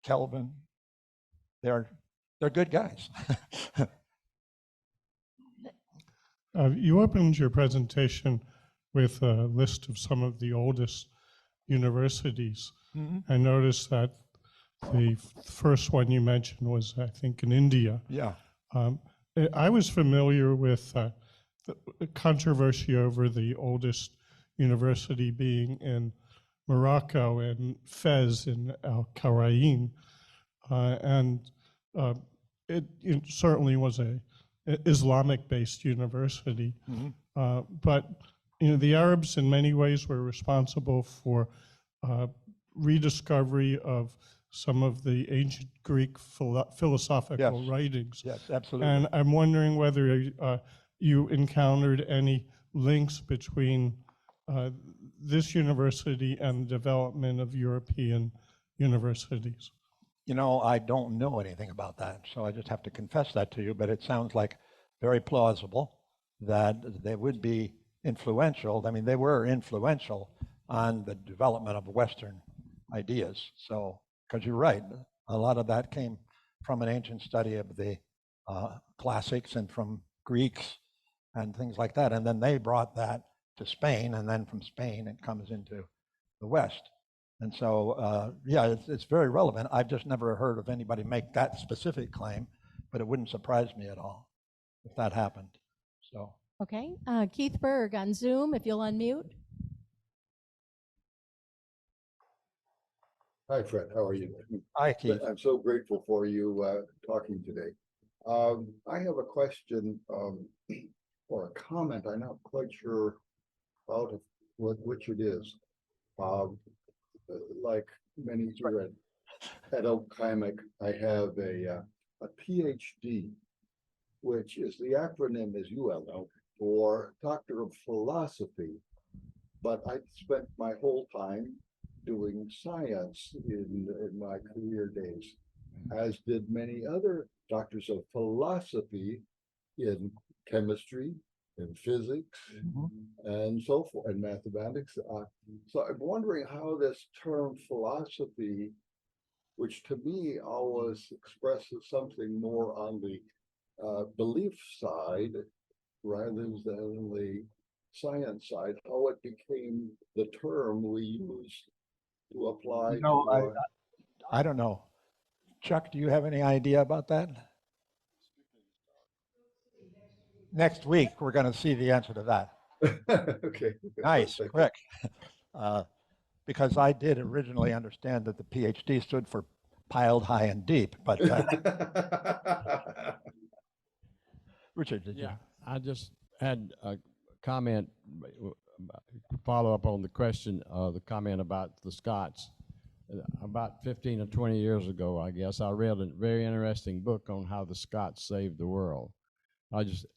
Kelvin. They're good guys. You opened your presentation with a list of some of the oldest universities. I noticed that the first one you mentioned was, I think, in India. Yeah. I was familiar with the controversy over the oldest university being in Morocco and Fez in Al Qarain, and it certainly was a Islamic-based university. But the Arabs in many ways were responsible for rediscovery of some of the ancient Greek philosophical writings. Yes, absolutely. And I'm wondering whether you encountered any links between this university and the development of European universities. You know, I don't know anything about that, so I just have to confess that to you, but it sounds like very plausible that they would be influential. I mean, they were influential on the development of Western ideas. So, because you're right, a lot of that came from an ancient study of the classics and from Greeks and things like that. And then they brought that to Spain, and then from Spain it comes into the West. And so, yeah, it's very relevant. I've just never heard of anybody make that specific claim, but it wouldn't surprise me at all if that happened. So. Okay, Keith Berg on Zoom, if you'll unmute. Hi, Fred. How are you? Hi, Keith. I'm so grateful for you talking today. I have a question or a comment. I'm not quite sure about which it is. Like many here at Oak Climac, I have a PhD, which is the acronym, as you well know, for Doctor of Philosophy. But I spent my whole time doing science in my career days, as did many other doctors of philosophy in chemistry, in physics, and so forth, and mathematics. So I'm wondering how this term philosophy, which to me always expresses something more on the belief side rather than the science side, how it became the term we use to apply to I don't know. Chuck, do you have any idea about that? Next week, we're going to see the answer to that. Okay. Nice, quick. Because I did originally understand that the PhD stood for piled high and deep, but Richard, did you? Yeah, I just had a comment, follow up on the question, the comment about the Scots. About 15 or 20 years ago, I guess, I read a very interesting book on how the Scots saved the world.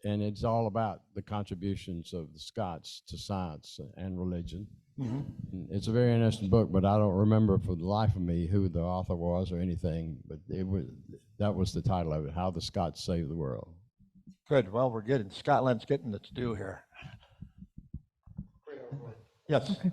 And it's all about the contributions of the Scots to science and religion. It's a very interesting book, but I don't remember for the life of me who the author was or anything, but that was the title of it, How the Scots Saved the World. Good. Well, we're getting, Scotland's getting its due here. Yes. Okay.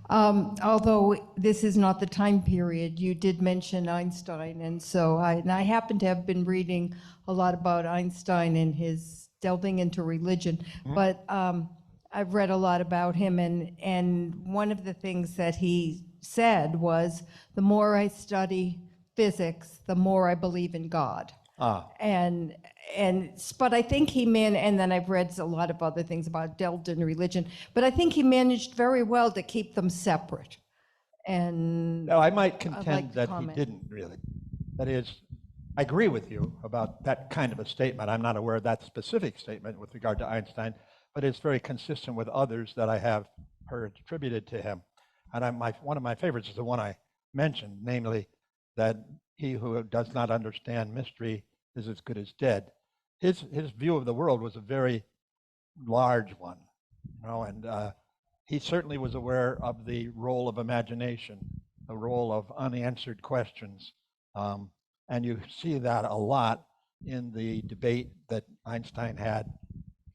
Although this is not the time period, you did mention Einstein, and so I happen to have been reading a lot about Einstein and his delving into religion, but I've read a lot about him, and one of the things that he said was, the more I study physics, the more I believe in God. And but I think and then I've read a lot of other things about delved in religion, but I think he managed very well to keep them separate. And No, I might I'd contend like to that he comment. didn't really. That is, I agree with you about that kind of a statement. I'm not aware of that specific statement with regard to Einstein, but it's very consistent with others that I have heard attributed to him. And one of my favorites is the one I mentioned, namely that he who does not understand mystery is as good as dead. His view of the world was a very large one, and he certainly was aware of the role of imagination, the role of unanswered questions. And you see that a lot in the debate that Einstein had,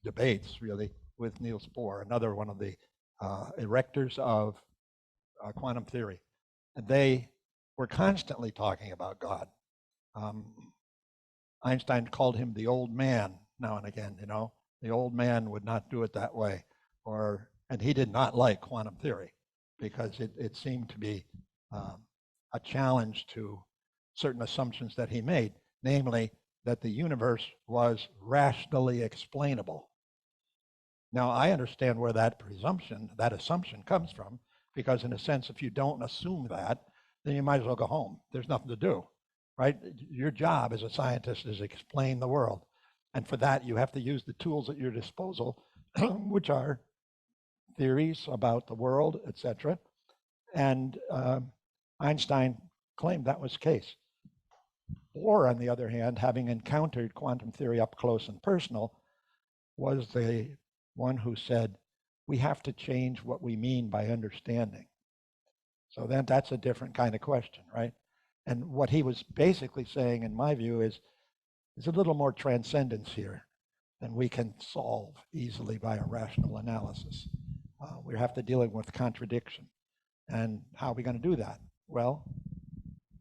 debates really, with Niels Bohr, another one of the erectors of quantum theory. And they were constantly talking about God. Einstein called him the old man now and again, the old man would not do it that way. And he did not like quantum theory because it seemed to be a challenge to certain assumptions that he made, namely that the universe was rationally explainable. Now, I understand where that assumption comes from, because in a sense, if you don't assume that, then you might as well go home. There's nothing to do, right? Your job as a scientist is to explain the world. And for that, you have to use the tools at your disposal, which are theories about the world, etc. And Einstein claimed that was the case. Bohr, on the other hand, having encountered quantum theory up close and personal, was the one who said, we have to change what we mean by understanding. So then that's a different kind of question, right? And what he was basically saying, in my view, is there's a little more transcendence here than we can solve easily by a rational analysis. We have to deal with contradiction. And how are we going to do that? Well,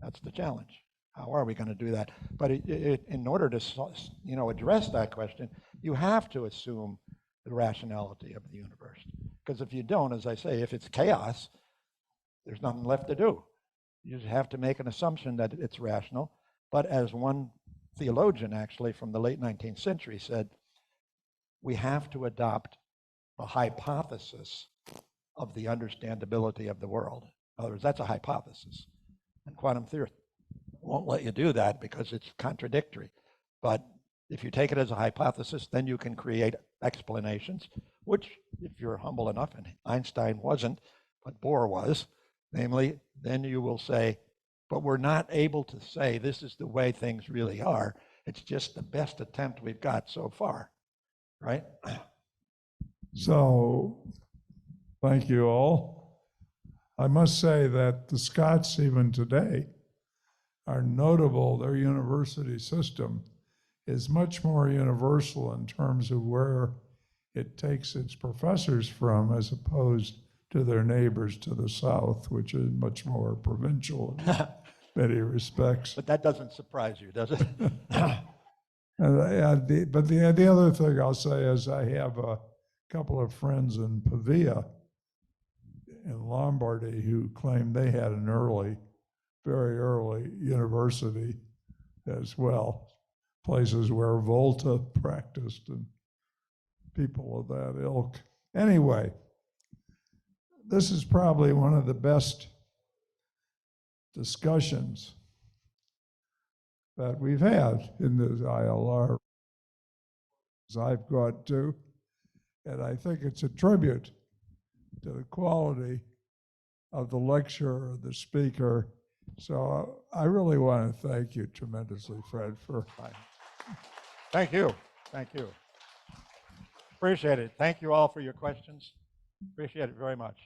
that's the challenge. How are we going to do that? But in order to address that question, you have to assume the rationality of the universe. Because if you don't, as I say, if it's chaos, there's nothing left to do. You just have to make an assumption that it's rational. But as one theologian, actually, from the late 19th century said, we have to adopt a hypothesis of the understandability of the world. In other words, that's a hypothesis. And quantum theory won't let you do that because it's contradictory. But if you take it as a hypothesis, then you can create explanations, which, if you're humble enough, and Einstein wasn't, but Bohr was, namely, then you will say, but we're not able to say this is the way things really are. It's just the best attempt we've got so far, right? So, thank you all. I must say that the Scots, even today, are notable. Their university system is much more universal in terms of where it takes its professors from, as opposed to their neighbors to the south, which is much more provincial in many respects. But that doesn't surprise you, does it? But the other thing I'll say is I have a couple of friends in Pavia in Lombardy who claim they had an very early university as well, places where Volta practiced and people of that ilk. Anyway, this is probably one of the best discussions that we've had in this ILR as I've got to, and I think it's a tribute to the quality of the lecturer, the speaker. So I really want to thank you tremendously, Fred, for. Thank you. Thank you. Appreciate it. Thank you all for your questions. Appreciate it very much.